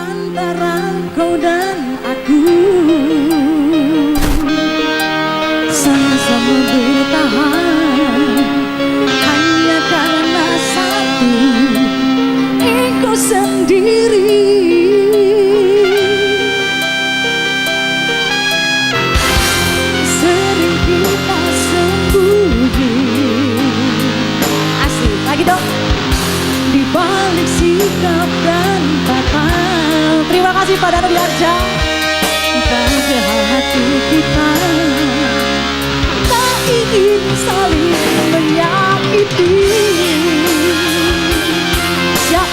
antara kau dan aku, sama-sama bertahan hanya karena satu ego sendiri. Sering kita sembunyi, asik lagi dong, di balik sikap dan kata. Terima kasih pada Danu Diarja. Pada hati kita tak ingin saling menyakiti. Siap.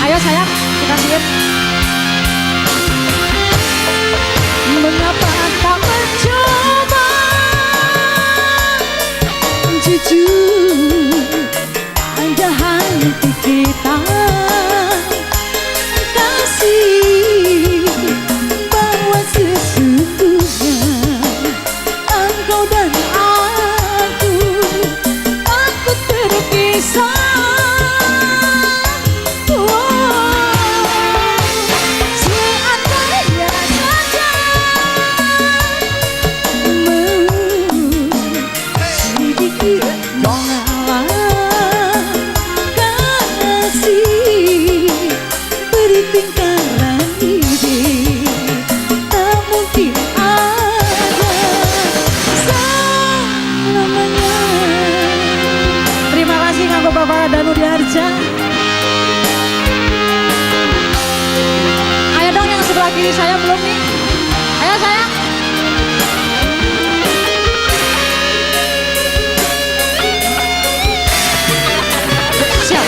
Ayo sayang, kita siap. Mengapa tak mencoba jujur pada hati kita, kasih bahwa sesungguhnya engkau dan aku takut terpisah. Seandainya saja sedikit mengalah kasih bertingkaran ini, tak mungkin ada selamanya. Terima kasih nganggo Bapak Danu Diarja. Ayo dong yang sebelah kiri saya belum nih. Ayo sayang. Siap.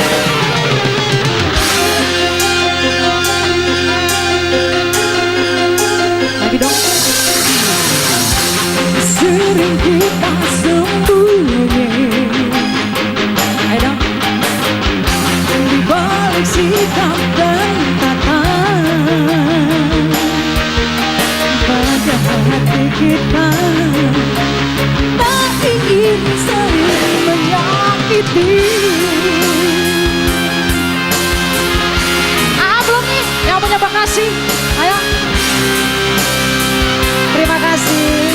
Lagi dong. Sering kita sembunyi, ayo dong, di balik sikap dan kata. Pada hati kita tak ingin saling menyakiti. Belum nih yang punya Bekasi, ayo. Terima kasih.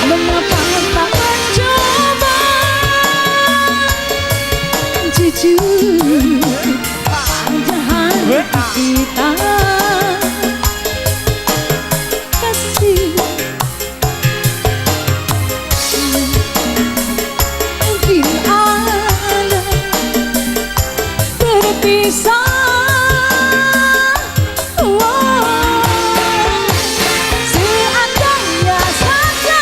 Mengapa tak mencoba jujur pada hati kita, kasih mungkin ada berpisah. Seandainya saja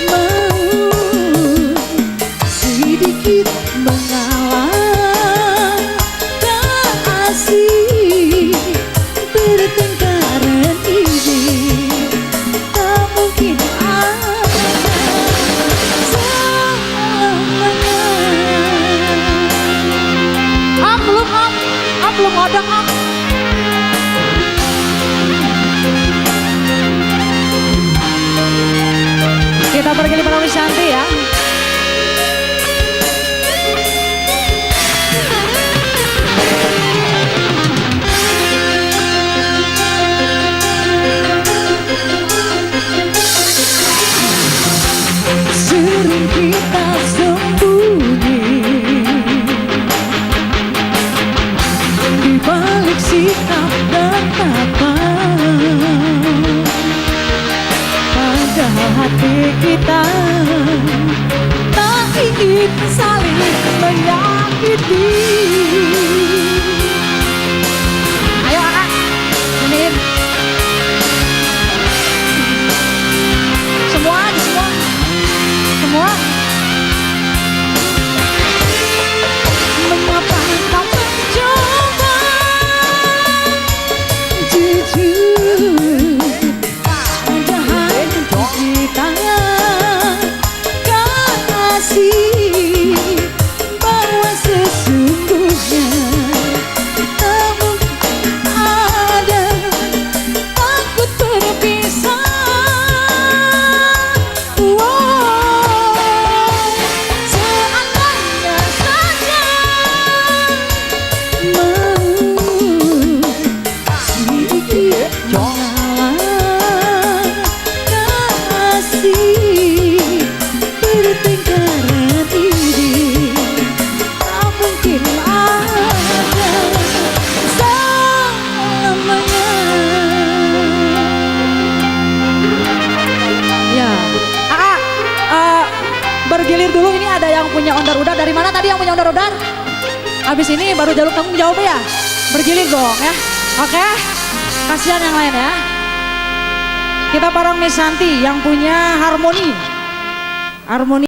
mau sedikit mengalah kasih bertengkaran ini, tak mungkin ada selamanya. Belum ada Kita pergi di Parawi Santi ya. Sering kita sembunyi, di balik sikap dan kata. Pada hati kita tak ingin saling menyakiti. Ayo anak, menit. Semua. Mengapa tak mencoba jujur pada hati kita, kasih bahwa sesungguhnya tak mungkin ada takut berpisah. punya ondar-ondar. Dari mana tadi yang punya ondar-ondar? Habis ini baru jalur tanggung jawab ya. Bergilir dong ya. Oke. Kasihan yang lain ya. Kita bareng Miss Santi yang punya harmoni. Harmoni.